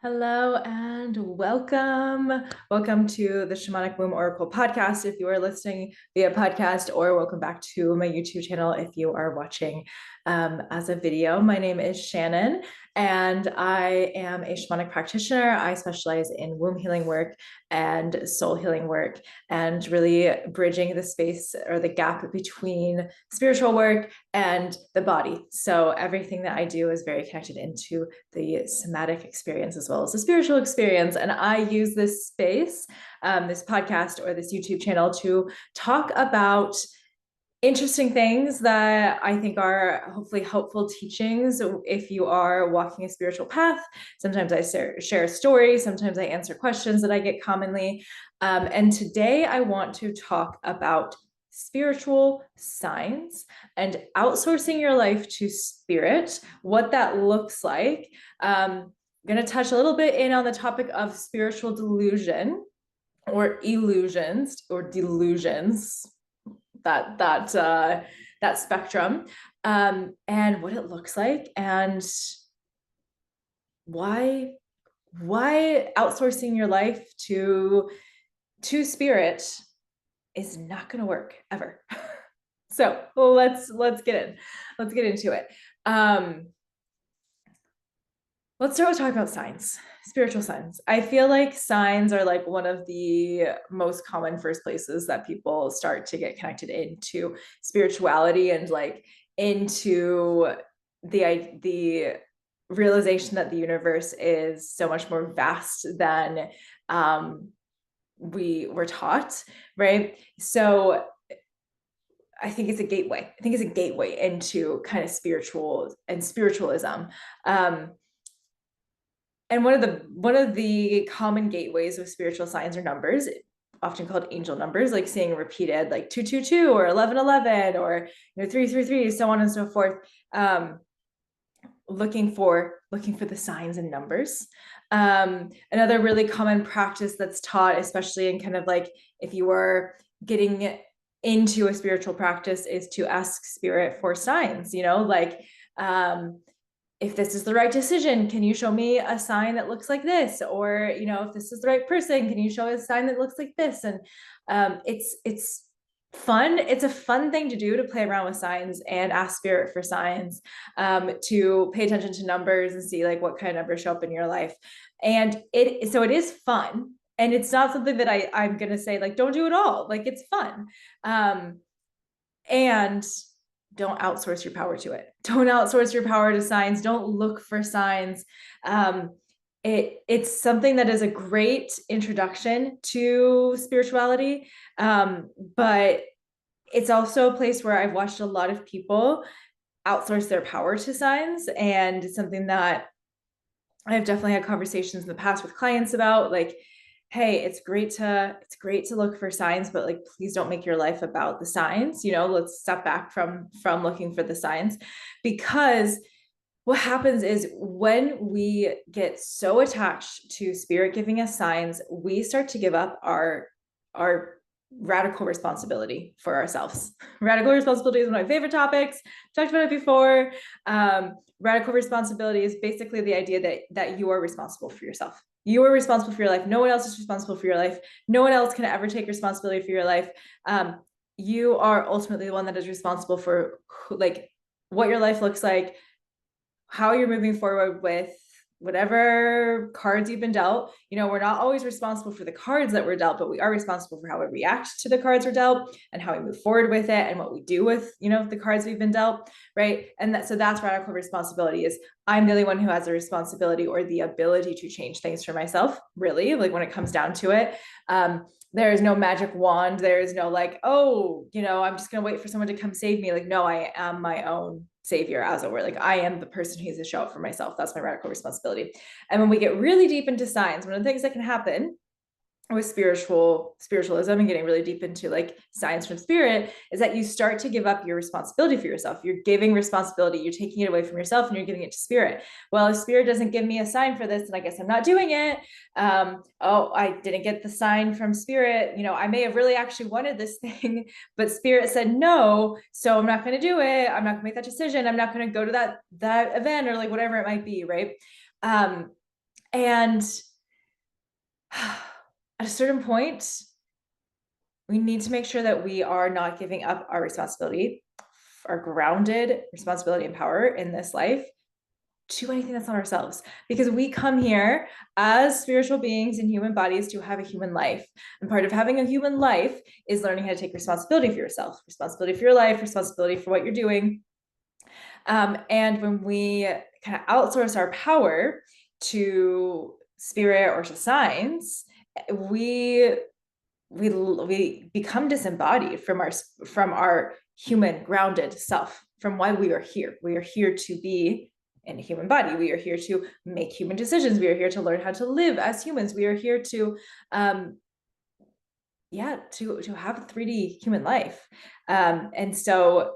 Hello and welcome. Welcome to the Shamanic Womb Oracle podcast if you are listening via podcast, or welcome back to my YouTube channel if you are watching as a video. My name is Shannon and I am a shamanic practitioner. I specialize in womb healing work and soul healing work, and really bridging the space or the gap between spiritual work and the body. So everything that I do is very connected into the somatic experience as well as the spiritual experience. And I use this space, this podcast or this YouTube channel, to talk about interesting things that I think are hopefully helpful teachings if you are walking a spiritual path. Sometimes I share stories, sometimes I answer questions that I get commonly. And today I want to talk about spiritual signs and outsourcing your life to spirit, what that looks like. I'm going to touch a little bit in on the topic of spiritual delusion or illusions or delusions, that spectrum, and what it looks like, and why outsourcing your life to spirit is not going to work ever. So let's get into it. Let's start with talking about signs, spiritual signs. I feel like signs are like one of the most common first places that people start to get connected into spirituality and like into the realization that the universe is so much more vast than we were taught, right? So I think it's a gateway. I think it's a gateway into kind of spiritual and spiritualism. And one of the common gateways of spiritual signs are numbers, often called angel numbers, like seeing repeated like 222 or 1111 or 333, so on and so forth. Looking for the signs and numbers. Another really common practice that's taught, especially in kind of like if you are getting into a spiritual practice, is to ask spirit for signs, like if this is the right decision, can you show me a sign that looks like this? Or, if this is the right person, can you show a sign that looks like this? And it's fun. It's a fun thing to do, to play around with signs and ask spirit for signs, to pay attention to numbers and see like what kind of numbers show up in your life. And it is fun. And it's not something that I'm going to say, like, don't do it all. Like, it's fun. And don't outsource your power to it. Don't outsource your power to signs. Don't look for signs. It's something that is a great introduction to spirituality, but it's also a place where I've watched a lot of people outsource their power to signs, and something that I've definitely had conversations in the past with clients about, like, hey, it's great to look for signs, but like, please don't make your life about the signs. Let's step back from looking for the signs, because what happens is when we get so attached to spirit giving us signs, we start to give up our radical responsibility for ourselves. Radical responsibility is one of my favorite topics. Talked about it before. Radical responsibility is basically the idea that you are responsible for yourself. You are responsible for your life. No one else is responsible for your life. No one else can ever take responsibility for your life. You are ultimately the one that is responsible for like what your life looks like, how you're moving forward with whatever cards you've been dealt. We're not always responsible for the cards that we're dealt, but we are responsible for how we react to the cards we're dealt and how we move forward with it and what we do with, the cards we've been dealt, right? And so that's radical responsibility. Is I'm the only one who has the responsibility or the ability to change things for myself, really, like when it comes down to it. There is no magic wand. There is no like, oh, I'm just going to wait for someone to come save me. Like, no, I am my own savior, as it were. Like, I am the person who needs to show up for myself. That's my radical responsibility. And when we get really deep into signs, one of the things that can happen with spiritualism and getting really deep into like science from spirit is that you start to give up your responsibility for yourself. You're giving responsibility, you're taking it away from yourself and you're giving it to spirit. Well, if spirit doesn't give me a sign for this, then I guess I'm not doing it. I didn't get the sign from spirit. I may have really actually wanted this thing, but spirit said no, so I'm not going to do it. I'm not gonna make that decision. I'm not going to go to that event or like whatever it might be, right? And at a certain point, we need to make sure that we are not giving up our responsibility, our grounded responsibility and power in this life to anything that's not ourselves, because we come here as spiritual beings in human bodies to have a human life, and part of having a human life is learning how to take responsibility for yourself, responsibility for your life, responsibility for what you're doing. And when we kind of outsource our power to spirit or to signs, we become disembodied from our human grounded self, from why we are here. We are here to be in a human body. We are here to make human decisions. We are here to learn how to live as humans. We are here to to have a 3D human life. And so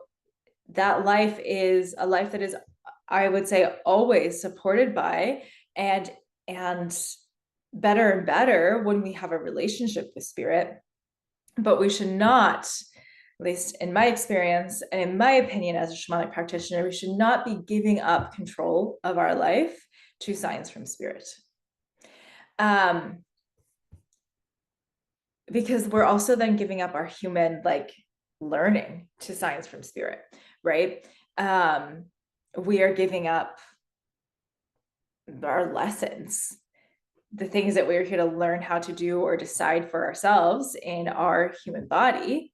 that life is a life that is, I would say, always supported by and better and better when we have a relationship with spirit. But we should not, at least in my experience and in my opinion as a shamanic practitioner, we should not be giving up control of our life to signs from spirit. Because we're also then giving up our human learning to signs from spirit, right? We are giving up our lessons, the things that we're here to learn how to do or decide for ourselves in our human body.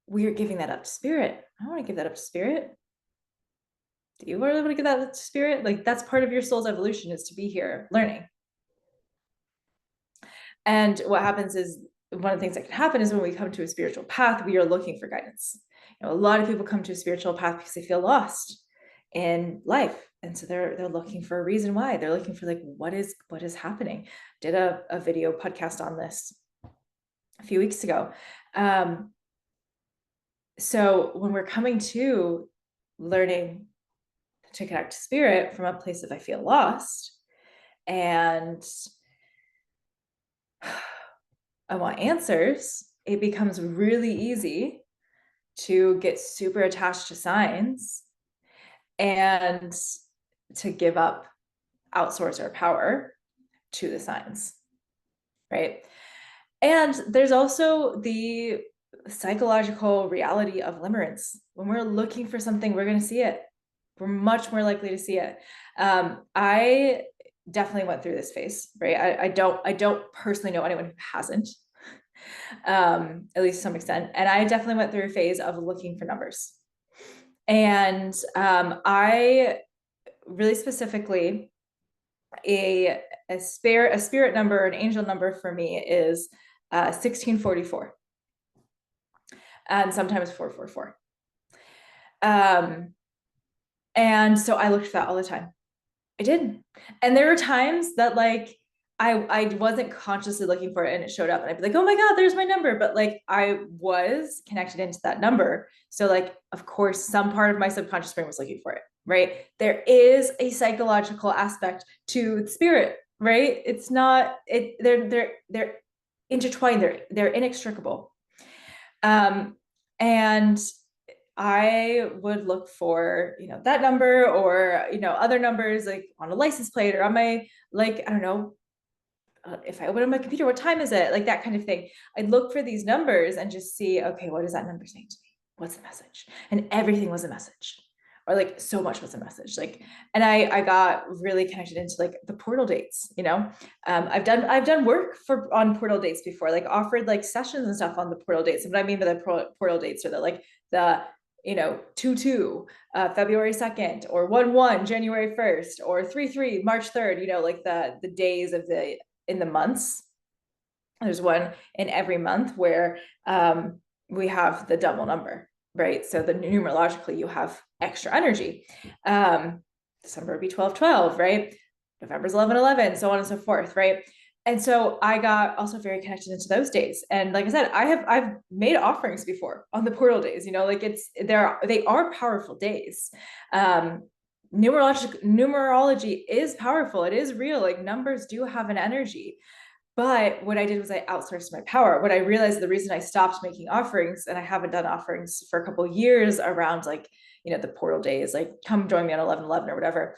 We are giving that up to spirit. I don't want to give that up to spirit. Do you really want to give that up to spirit? That's part of your soul's evolution, is to be here learning. And what happens is, one of the things that can happen is when we come to a spiritual path, we are looking for guidance. A lot of people come to a spiritual path because they feel lost in life, and so they're looking for a reason why. They're looking for what is happening. Did a video podcast on this a few weeks ago. So when we're coming to learning to connect to spirit from a place of I feel lost and I want answers, it becomes really easy to get super attached to signs and to give up, outsource our power to the signs, right? And there's also the psychological reality of limerence. When we're looking for something, we're going to see it. We're much more likely to see it. I definitely went through this phase, right? I don't personally know anyone who hasn't, at least to some extent. And I definitely went through a phase of looking for numbers. And I really specifically, a spirit number, an angel number for me is 1644. And sometimes 444. And so I looked for that all the time. I did. And there were times that I wasn't consciously looking for it and it showed up and I'd be like, oh my God, there's my number. But I was connected into that number. So of course, some part of my subconscious brain was looking for it, right? There is a psychological aspect to spirit, right? It's not, they're intertwined, they're inextricable. And I would look for, that number or, other numbers on a license plate or on my, I don't know, if I open up my computer, what time is it? That kind of thing. I'd look for these numbers and just see, okay, what is that number saying to me? What's the message? And everything was a message, or so much was a message. And I got really connected into the portal dates, I've done work on portal dates before, offered sessions and stuff on the portal dates. And what I mean by the portal dates are the 2/2, February 2nd, or 1/1, January 1st, or 3/3, March 3rd, the days of in the months. There's one in every month where we have the double number, right? So numerologically, you have extra energy. December would be 12/12, right? November's 11/11, so on and so forth, right? And so I got also very connected into those days. And like I said, I've made offerings before on the portal days, they are powerful days. Numerology is powerful. It is real. Numbers do have an energy. But what I did was I outsourced my power. What I realized, the reason I stopped making offerings, and I haven't done offerings for a couple of years around the portal days, come join me on 11/11 or whatever,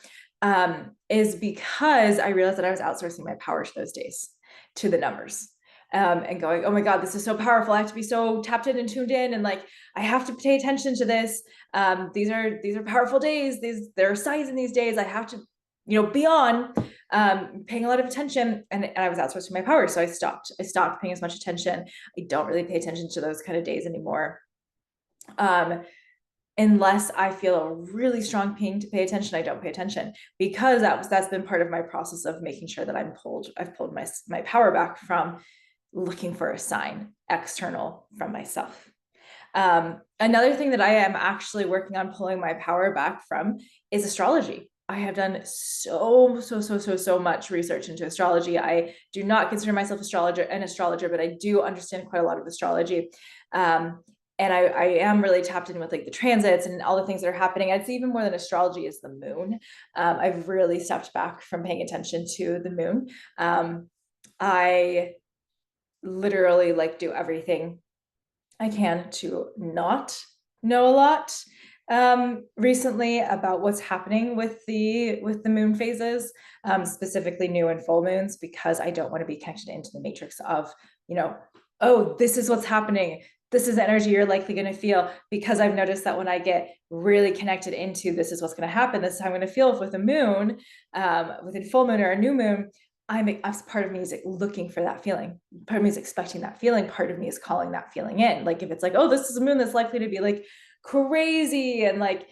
is because I realized that I was outsourcing my power to those days, to the numbers. And going, oh my God, this is so powerful. I have to be so tapped in and tuned in, and like I have to pay attention to this. These are powerful days. There are signs in these days. I have to, be on, paying a lot of attention. And I was outsourcing my power, so I stopped paying as much attention. I don't really pay attention to those kind of days anymore. Unless I feel a really strong ping to pay attention, I don't pay attention, because that's been part of my process of making sure that I've pulled my power back from looking for a sign external from myself. Another thing that I am actually working on pulling my power back from is astrology. I have done so much research into astrology. I do not consider myself an astrologer, but I do understand quite a lot of astrology. And I am really tapped in with like the transits and all the things that are happening. I'd say even more than astrology is the moon. I've really stepped back from paying attention to the moon. I literally like do everything I can to not know a lot recently about what's happening with the moon phases, specifically new and full moons, because I don't want to be connected into the matrix of, oh, this is what's happening. This is the energy you're likely going to feel, because I've noticed that when I get really connected into this is what's going to happen, this is how I'm going to feel with a moon, with a full moon or a new moon, as part of me is looking for that feeling. Part of me is expecting that feeling. Part of me is calling that feeling in. Like if it's like, oh, this is a moon that's likely to be like crazy and like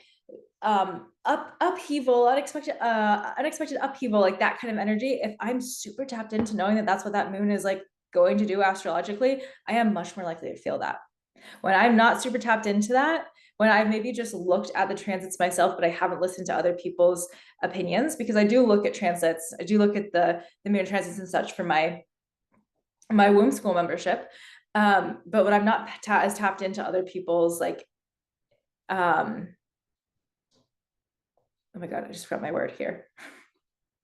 upheaval, unexpected upheaval, like that kind of energy. If I'm super tapped into knowing that that's what that moon is like going to do astrologically, I am much more likely to feel that. When I'm not super tapped into that, when I've maybe just looked at the transits myself, but I haven't listened to other people's opinions, because I do look at transits, I do look at the moon transits and such for my womb school membership. But when I'm not as tapped into other people's like, oh my God, I just forgot my word here.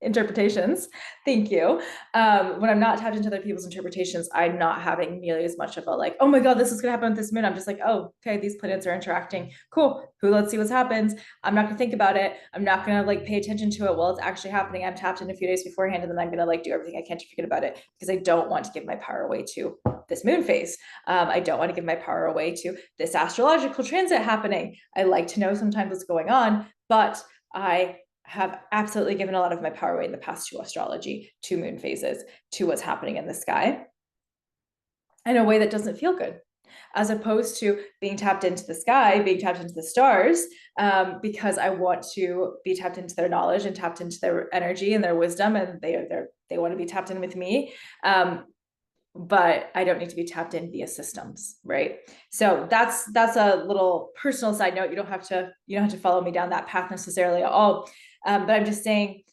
Interpretations. Thank you. When I'm not tapped into other people's interpretations, I'm not having nearly as much of a like, oh my God, this is gonna happen with this moon. I'm just like, oh, okay, these planets are interacting. Cool. Let's see what happens. I'm not gonna think about it. I'm not gonna like pay attention to it while it's actually happening. I'm tapped in a few days beforehand, and then I'm gonna like do everything I can to forget about it, because I don't want to give my power away to this moon phase. I don't want to give my power away to this astrological transit happening. I like to know sometimes what's going on, but I have absolutely given a lot of my power away in the past to astrology, to moon phases, to what's happening in the sky, in a way that doesn't feel good, as opposed to being tapped into the sky, being tapped into the stars, because I want to be tapped into their knowledge and tapped into their energy and their wisdom, and they want to be tapped in with me. But I don't need to be tapped in via systems, right? So that's a little personal side note. You don't have to follow me down that path necessarily at all. But I'm just saying,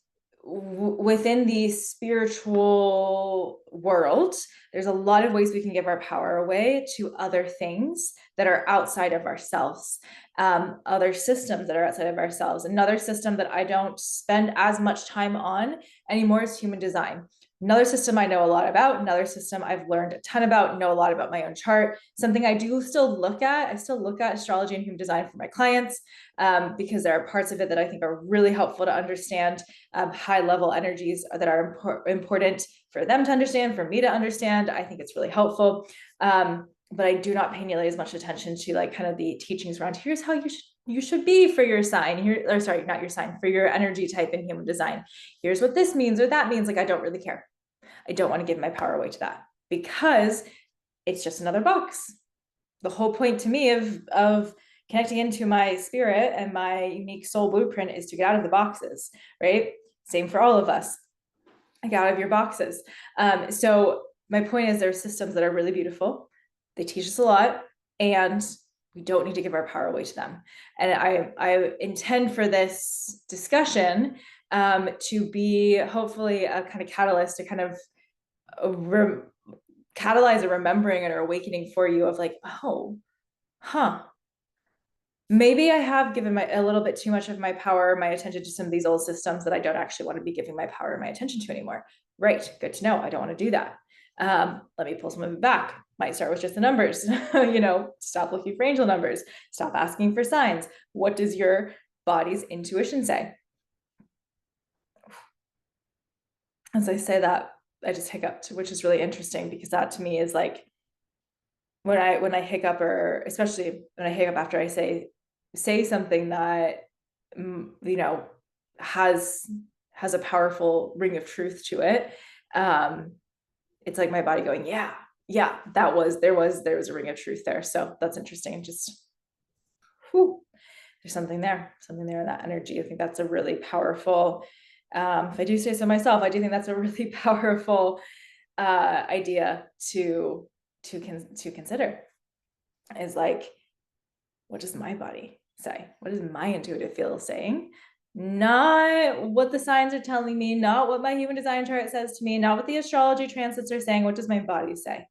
within the spiritual world, there's a lot of ways we can give our power away to other things that are outside of ourselves, other systems that are outside of ourselves. Another system that I don't spend as much time on anymore is human design. Another system I know a lot about, another system I've learned a ton about, know a lot about my own chart. Something I do still look at. I still look at astrology and human design for my clients, because there are parts of it that I think are really helpful to understand, high level energies that are important for them to understand, for me to understand. I think it's really helpful. But I do not pay nearly as much attention to like kind of the teachings around here's how you should be for your sign here, or sorry, not your sign, for your energy type in human design. Here's what this means or that means. Like, I don't really care. I don't want to give my power away to that, because it's just another box. The whole point to me of connecting into my spirit and my unique soul blueprint is to get out of the boxes, right? Same for all of us. Get out of your boxes. So my point is, there are systems that are really beautiful. They teach us a lot, and we don't need to give our power away to them. And I intend for this discussion to be hopefully a kind of catalyst to kind of catalyze a remembering and or awakening for you of like, oh, maybe I have given a little bit too much of my power, my attention to some of these old systems that I don't actually want to be giving my power and my attention to anymore. Right, good to know. I don't want to do that. Let me pull some of it back. Might start with just the numbers. Stop looking for angel numbers. Stop asking for signs. What does your body's intuition say? as I say that, I just hiccuped, which is really interesting because that to me is like when I hiccup, or especially when I hiccup after I say something that you know has a powerful ring of truth to it. It's like my body going, yeah, there was a ring of truth there. So that's interesting. And just whew, there's something there in that energy. I think that's a really powerful, if I do say so myself, I do think that's a really powerful idea to consider, is like, what does my body say? What is my intuitive field saying? Not what the signs are telling me, not what my human design chart says to me, not what the astrology transits are saying. What does my body say?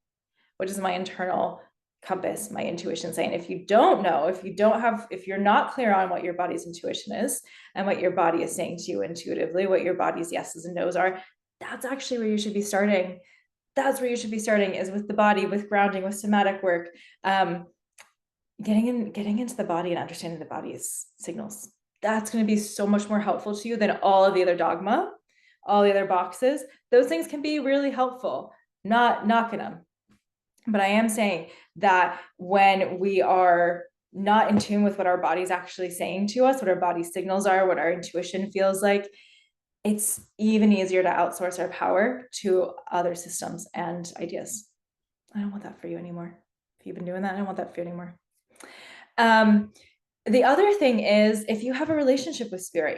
What does my internal compass, my intuition saying? If you don't know, if you're not clear on what your body's intuition is and what your body is saying to you intuitively, what your body's yeses and nos are, that's actually where you should be starting. That's where you should be starting, is with the body, with grounding, with somatic work. Getting into the body and understanding the body's signals. That's going to be so much more helpful to you than all of the other dogma, all the other boxes. Those things can be really helpful, not knocking them. But I am saying that when we are not in tune with what our body's actually saying to us, what our body signals are, what our intuition feels like, it's even easier to outsource our power to other systems and ideas. I don't want that for you anymore. If you've been doing that, I don't want that for you anymore. The other thing is, if you have a relationship with spirit,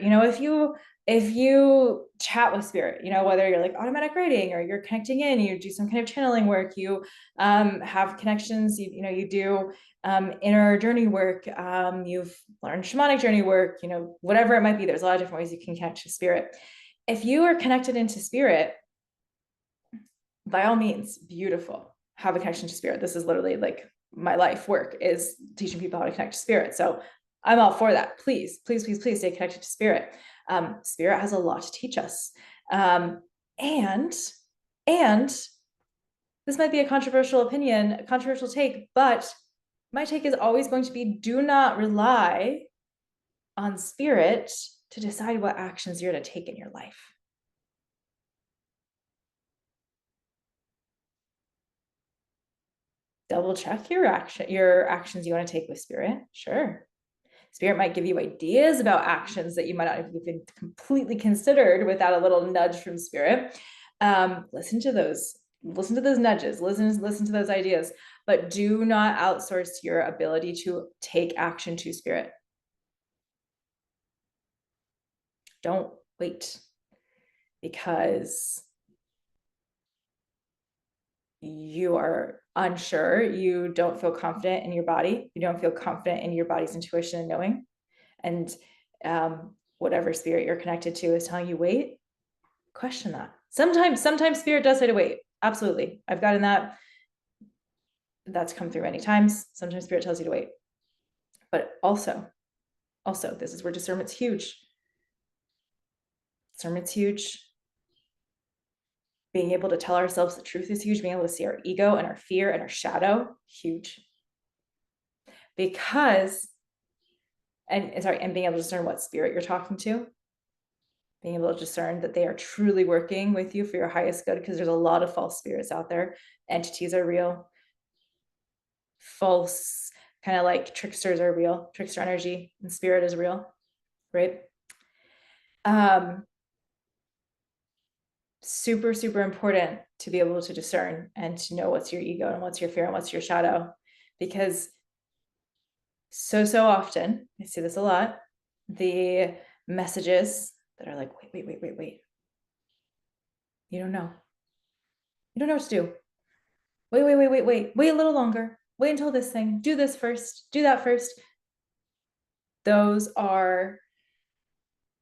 if you chat with spirit, whether you're like automatic writing or you're connecting in, you do some kind of channeling work, you have connections, you do inner journey work, you've learned shamanic journey work, whatever it might be. There's a lot of different ways you can connect to spirit. If you are connected into spirit, by all means, beautiful, have a connection to spirit. This is literally like my life work, is teaching people how to connect to spirit. So I'm all for that. Please, please, please, please stay connected to spirit. Spirit has a lot to teach us. And this might be a controversial opinion, a controversial take, but my take is always going to be, do not rely on spirit to decide what actions you're to take in your life. Double check your actions you want to take with spirit. Sure. Spirit might give you ideas about actions that you might not have even completely considered without a little nudge from spirit. Listen to those nudges, listen to those ideas, but do not outsource your ability to take action to spirit. Don't wait, because you are unsure, you don't feel confident in your body, you don't feel confident in your body's intuition and knowing, and whatever spirit you're connected to is telling you wait, question that. Sometimes spirit does say to wait. Absolutely. I've gotten that. That's come through many times. Sometimes spirit tells you to wait. But also, this is where discernment's huge. Discernment's huge. Being able to tell ourselves the truth is huge. Being able to see our ego and our fear and our shadow, huge. Because, and being able to discern what spirit you're talking to. Being able to discern that they are truly working with you for your highest good, because there's a lot of false spirits out there. Entities are real. False, kind of like tricksters are real. Trickster energy and spirit is real, right? Super, super important to be able to discern and to know what's your ego and what's your fear and what's your shadow, because so often, I see this a lot, the messages that are like, wait. You don't know. You don't know what to do. Wait a little longer. Wait until this thing. Do this first. Do that first. Those are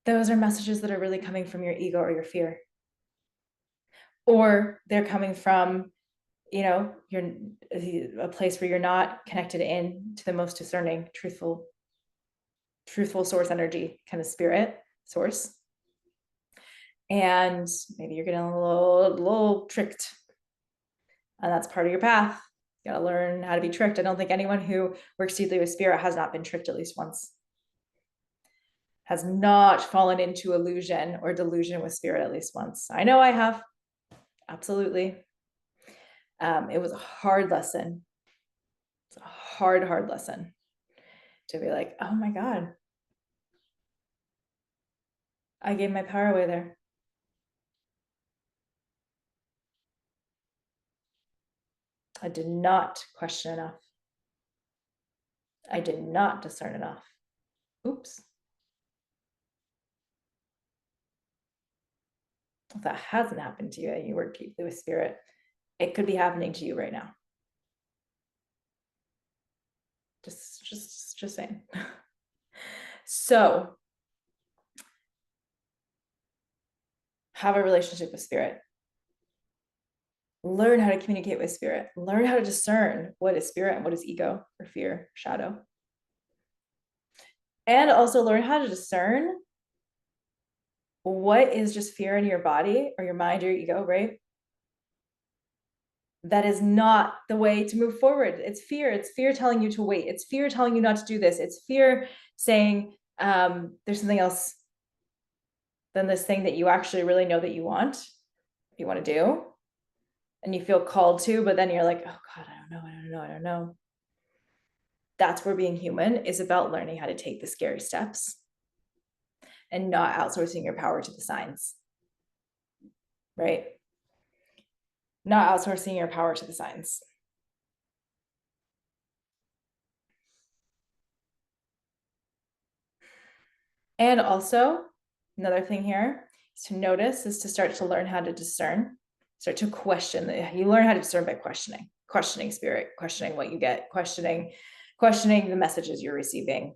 messages that are really coming from your ego or your fear. Or they're coming from, you're a place where you're not connected in to the most discerning, truthful source energy, kind of spirit source. And maybe you're getting a little tricked. And that's part of your path. You got to learn how to be tricked. I don't think anyone who works deeply with spirit has not been tricked at least once. has not fallen into illusion or delusion with spirit at least once. I know I have. Absolutely. It was a hard lesson. It's a hard lesson to be like, oh my God, I gave my power away there. I did not question enough. I did not discern enough. Oops. If that hasn't happened to you and you work deeply with spirit, it could be happening to you right now. Just saying. So have a relationship with spirit. Learn how to communicate with spirit. Learn how to discern what is spirit and what is ego or fear, shadow. And also learn how to discern what is just fear in your body or your mind or your ego, right? That is not the way to move forward. It's fear. It's fear telling you to wait. It's fear telling you not to do this. It's fear saying there's something else than this thing that you actually really know that you want to do, and you feel called to, but then you're like, oh God, I don't know. That's where being human is about learning how to take the scary steps and not outsourcing your power to the signs, right? Not outsourcing your power to the signs. And also, another thing here is to notice, is to start to learn how to discern, start to question. You learn how to discern by questioning spirit, questioning what you get, questioning the messages you're receiving,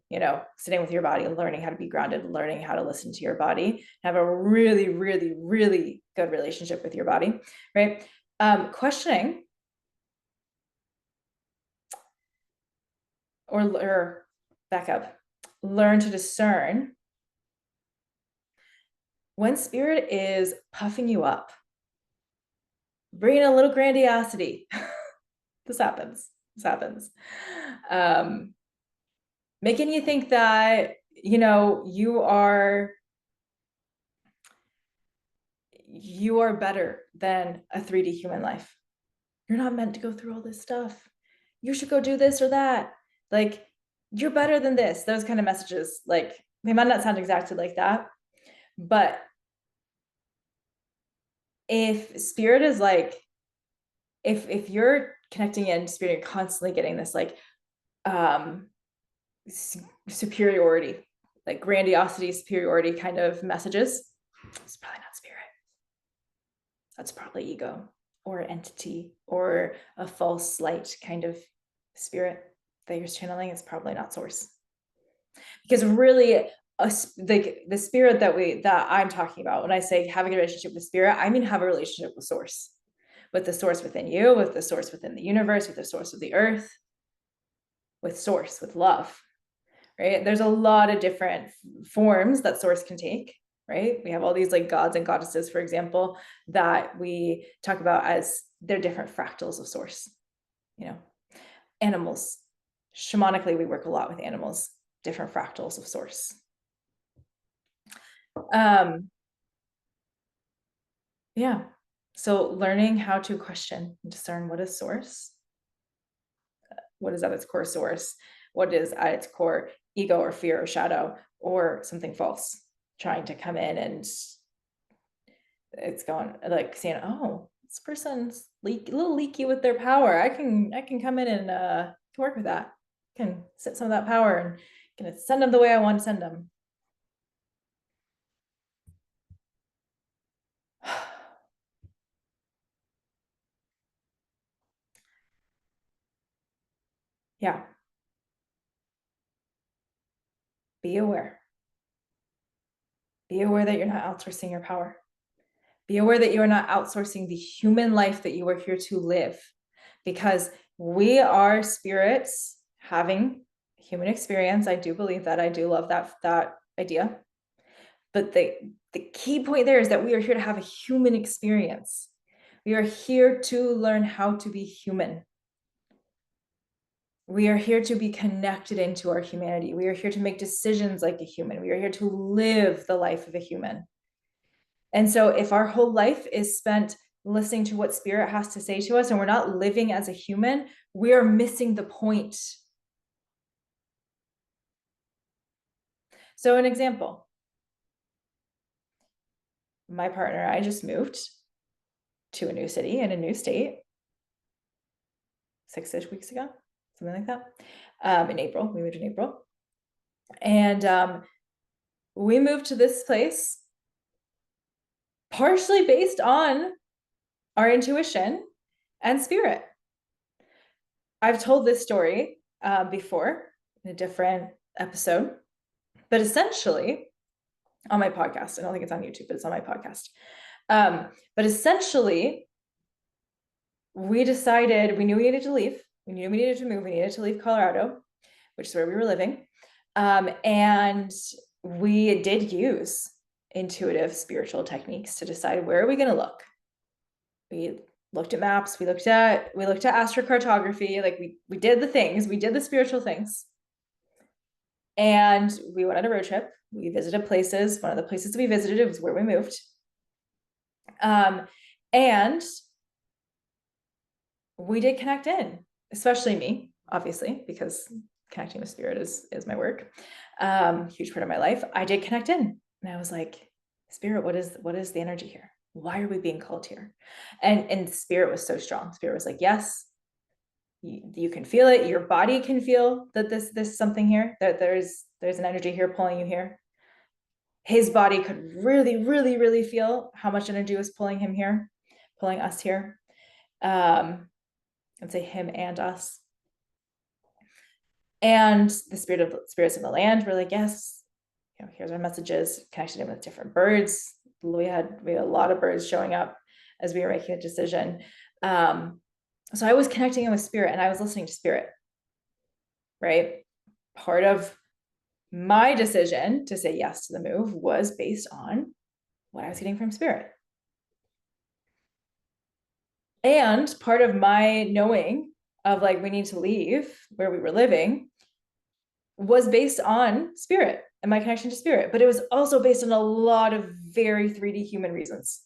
sitting with your body, learning how to be grounded, learning how to listen to your body, have a really, really, really good relationship with your body, right? Questioning or back up, learn to discern when spirit is puffing you up, bringing a little grandiosity. This happens. Making you think that, you are better than a 3D human life. You're not meant to go through all this stuff. You should go do this or that. Like, you're better than this. Those kind of messages, like, they might not sound exactly like that, but if spirit is like, if you're connecting in spirit, you're constantly getting this like superiority, like grandiosity, superiority kind of messages, it's probably not spirit. That's probably ego or entity or a false light kind of spirit that you're channeling. It's probably not source, because really the spirit that I'm talking about when I say having a relationship with spirit, I mean have a relationship with source, with the source within you, with the source within the universe, with the source of the earth, with source, with love, right? There's a lot of different forms that source can take, right? We have all these like gods and goddesses, for example, that we talk about as they're different fractals of source, animals. Shamanically, we work a lot with animals, different fractals of source. Yeah. So learning how to question and discern what is source, what is at its core source, what is at its core ego or fear or shadow or something false trying to come in, and it's going like saying, oh, this person's a little leaky with their power. I can come in and work with that. I can set some of that power and can send them the way I want to send them. Yeah. Be aware. Be aware that you're not outsourcing your power. Be aware that you are not outsourcing the human life that you are here to live, because we are spirits having human experience. I do believe that. I do love that idea. But the key point there is that we are here to have a human experience. We are here to learn how to be human. We are here to be connected into our humanity. We are here to make decisions like a human. We are here to live the life of a human. And so if our whole life is spent listening to what spirit has to say to us and we're not living as a human, we are missing the point. So an example, my partner and I just moved to a new city in a new state 6-ish weeks ago, something like that. In April, we moved in April. And we moved to this place partially based on our intuition and spirit. I've told this story before in a different episode, but essentially on my podcast, I don't think it's on YouTube, but it's on my podcast. But essentially, we decided we knew we needed to leave. We knew we needed to move. We needed to leave Colorado, which is where we were living. And we did use intuitive spiritual techniques to decide where are we going to look. We looked at maps. We looked at astrocartography. Like we did the things. We did the spiritual things. And we went on a road trip. We visited places. One of the places we visited was where we moved. And we did connect in, especially me, obviously, because connecting with spirit is my work. Huge part of my life. I did connect in, and I was like, spirit, what is the energy here? Why are we being called here? And spirit was so strong. Spirit was like, yes, you can feel it. Your body can feel that this something here, that there's an energy here pulling you here. His body could really, really, really feel how much energy was pulling him here, pulling us here. I'd say him and us. And the spirits of the land were like, yes, here's our messages, connected in with different birds. We had a lot of birds showing up as we were making a decision. So I was connecting in with spirit and I was listening to spirit, right? Part of my decision to say yes to the move was based on what I was getting from spirit. And part of my knowing of like, we need to leave where we were living was based on spirit and my connection to spirit. But it was also based on a lot of very 3D human reasons,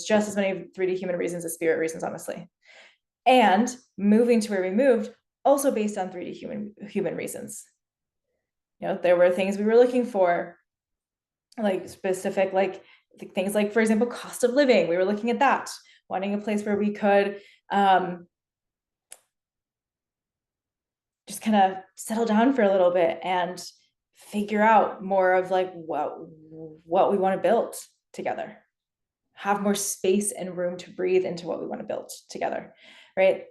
just as many 3D human reasons as spirit reasons, honestly. And moving to where we moved, also based on 3D human reasons. There were things we were looking for, like specific, like things like, for example, cost of living. We were looking at that, wanting a place where we could just kind of settle down for a little bit and figure out more of like what we want to build together, have more space and room to breathe into what we want to build together, right?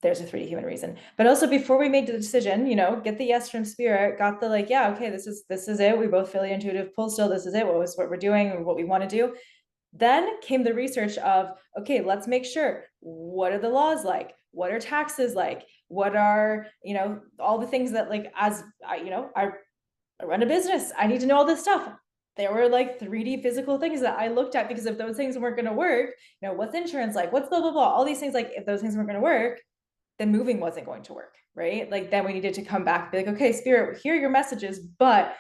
There's a 3D human reason. But also before we made the decision, get the yes from spirit, got the like, yeah, okay, this is it. We both feel the intuitive pull still. This is it. What we're doing, what we want to do. Then came the research of, okay, let's make sure, what are the laws like? What are taxes like? What are, all the things that like, as I run a business, I need to know all this stuff. There were like 3D physical things that I looked at, because if those things weren't going to work, what's insurance like? What's blah, blah, blah, all these things, like if those things weren't going to work, then moving wasn't going to work, right? Like then we needed to come back and be like, okay, spirit, hear your messages, but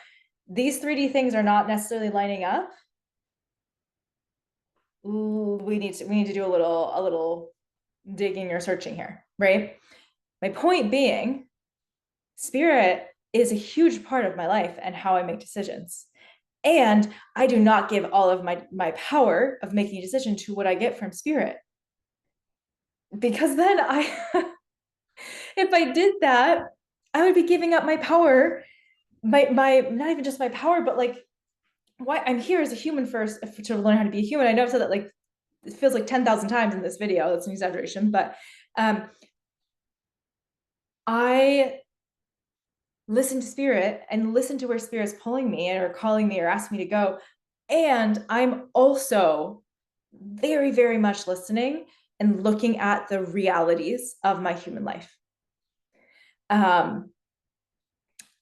these 3D things are not necessarily lining up. We need to do a little digging or searching here, right? My point being, spirit is a huge part of my life and how I make decisions. And I do not give all of my power of making a decision to what I get from spirit. Because then if I did that, I would be giving up my power, my not even just my power, but like why I'm here as a human first to learn how to be a human. I know I've said that like it feels like 10,000 times in this video. That's an exaggeration, but I listen to spirit and listen to where spirit's pulling me or calling me or asking me to go. And I'm also very, very much listening and looking at the realities of my human life.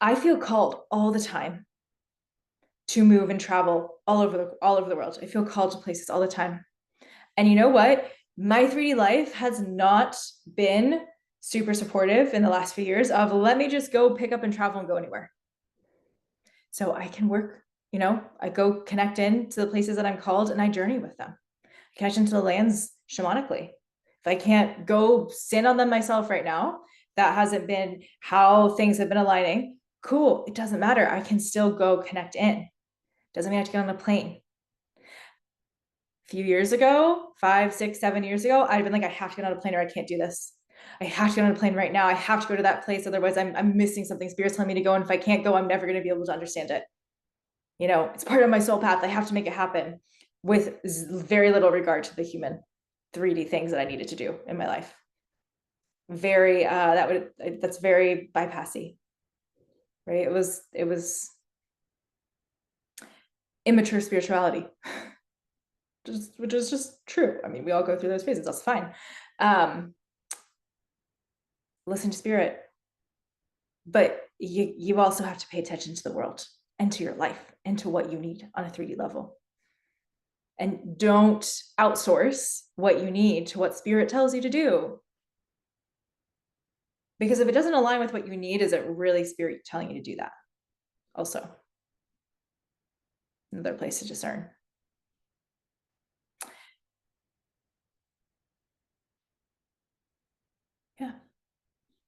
I feel called all the time to move and travel all over the world. I feel called to places all the time. And you know what? My 3D life has not been super supportive in the last few years of let me just go pick up and travel and go anywhere. So I can work, I go connect in to the places that I'm called and I journey with them. I connect into the lands shamanically. If I can't go stand on them myself right now, that hasn't been how things have been aligning. Cool. It doesn't matter. I can still go connect in. Doesn't mean I have to get on a plane. A few years ago, 5, 6, 7 years ago, I'd been like, I have to get on a plane or I can't do this. I have to get on a plane right now. I have to go to that place. Otherwise, I'm missing something. Spirit's telling me to go. And if I can't go, I'm never going to be able to understand it. It's part of my soul path. I have to make it happen with very little regard to the human 3D things that I needed to do in my life. That's very bypassy, right? It was immature spirituality, which is just true. I mean, we all go through those phases. That's fine. Listen to spirit, but you also have to pay attention to the world and to your life and to what you need on a 3D level. And don't outsource what you need to what spirit tells you to do. Because if it doesn't align with what you need, is it really spirit telling you to do that? Also, another place to discern. Yeah,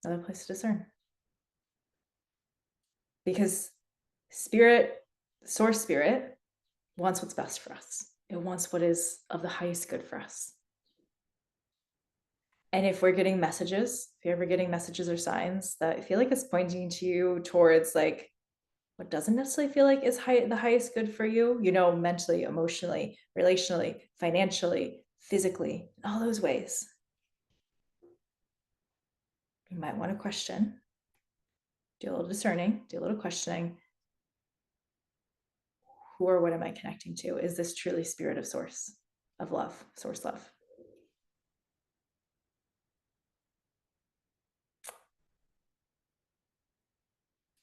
another place to discern. Because spirit, source spirit, wants what's best for us. It wants what is of the highest good for us. And if we're getting messages, if you're ever getting messages or signs that I feel like it's pointing to you towards like what doesn't necessarily feel like is the highest good for you, mentally, emotionally, relationally, financially, physically, all those ways, you might want to question, do a little discerning, do a little questioning. Who or what am I connecting to? Is this truly spirit of source, of love, source love?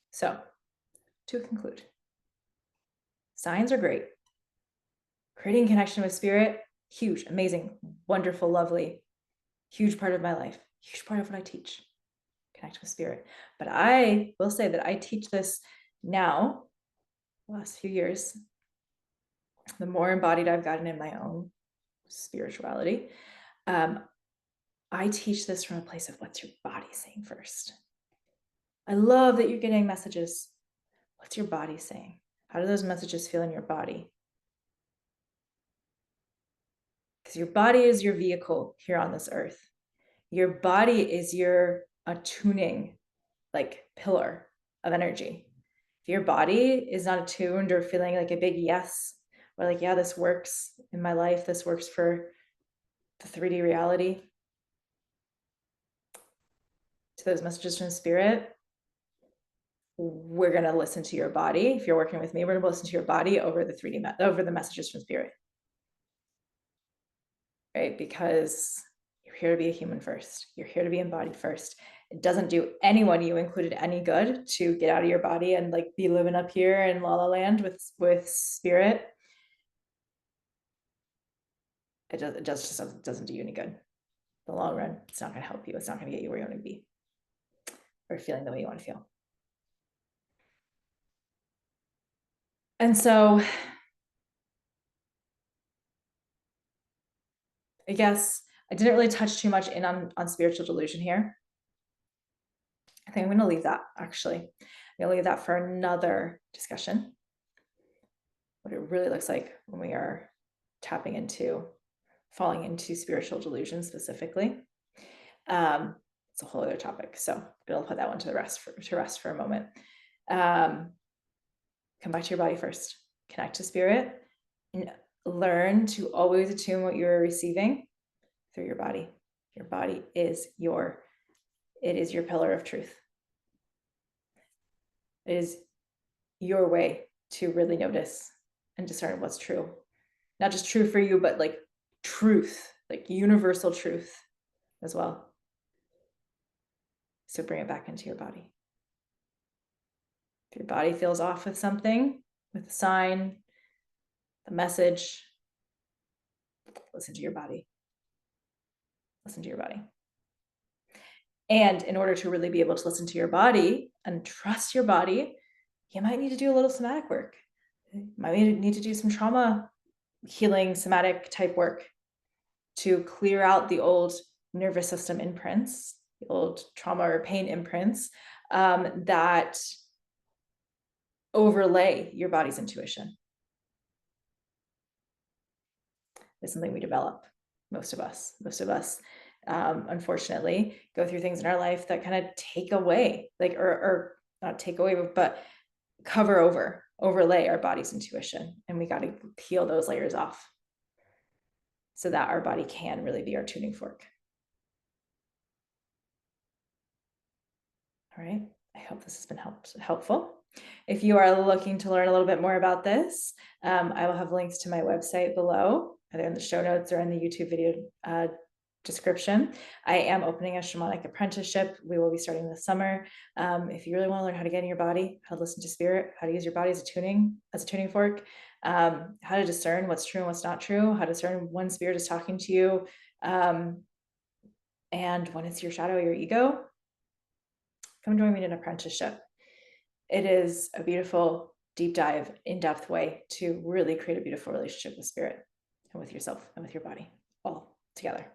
So, to conclude, signs are great. Creating connection with spirit, huge, amazing, wonderful, lovely, huge part of my life, huge part of what I teach, connect with spirit. But I will say that I teach this now, the last few years, the more embodied I've gotten in my own spirituality, I teach this from a place of what's your body saying first. I love that you're getting messages. What's your body saying? How do those messages feel in your body? Because your body is your vehicle here on this earth. Your body is your attuning, pillar of energy. If your body is not attuned or feeling like a big yes, or yeah, this works in my life, this works for the 3D reality, to those messages from spirit, we're going to listen to your body. If you're working with me, we're going to listen to your body over the 3D, over the messages from spirit. Right? Because you're here to be a human first. You're here to be embodied first. It doesn't do anyone, you included, any good to get out of your body and be living up here in La La Land with spirit. It just doesn't do you any good. In the long run, it's not going to help you. It's not going to get you where you want to be or feeling the way you want to feel. And so I guess I didn't really touch too much in on spiritual delusion here. I think I'm going to leave that, actually. I'm going to leave that for another discussion. What it really looks like when we are tapping into, falling into spiritual delusion specifically. It's a whole other topic. So I'll put that one to rest for a moment. Come back to your body first. Connect to spirit and learn to always attune what you're receiving through your body. Your body is your pillar of truth. It is your way to really notice and discern what's true. Not just true for you, but truth, universal truth as well. So bring it back into your body. If your body feels off with something, with a sign, a message, listen to your body. Listen to your body. And in order to really be able to listen to your body and trust your body, you might need to do a little somatic work. You might need to do some trauma healing, somatic type work to clear out the old nervous system imprints, the old trauma or pain imprints that overlay your body's intuition. It's something we develop, most of us. Unfortunately, go through things in our life that kind of take away, like, or not take away, but cover over, overlay our body's intuition. And we got to peel those layers off so that our body can really be our tuning fork. All right. I hope this has been helpful. If you are looking to learn a little bit more about this, I will have links to my website below, either in the show notes or in the YouTube video description. I am opening a shamanic apprenticeship. We will be starting this summer. If you really want to learn how to get in your body, how to listen to spirit, how to use your body as a tuning fork, how to discern what's true and what's not true, how to discern when spirit is talking to you, and when it's your shadow, your ego, come join me in an apprenticeship. It is a beautiful, deep dive, in-depth way to really create a beautiful relationship with spirit and with yourself and with your body all together.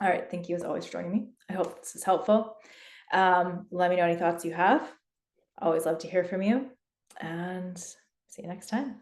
All right. Thank you as always for joining me. I hope this is helpful. Let me know any thoughts you have. Always love to hear from you, and see you next time.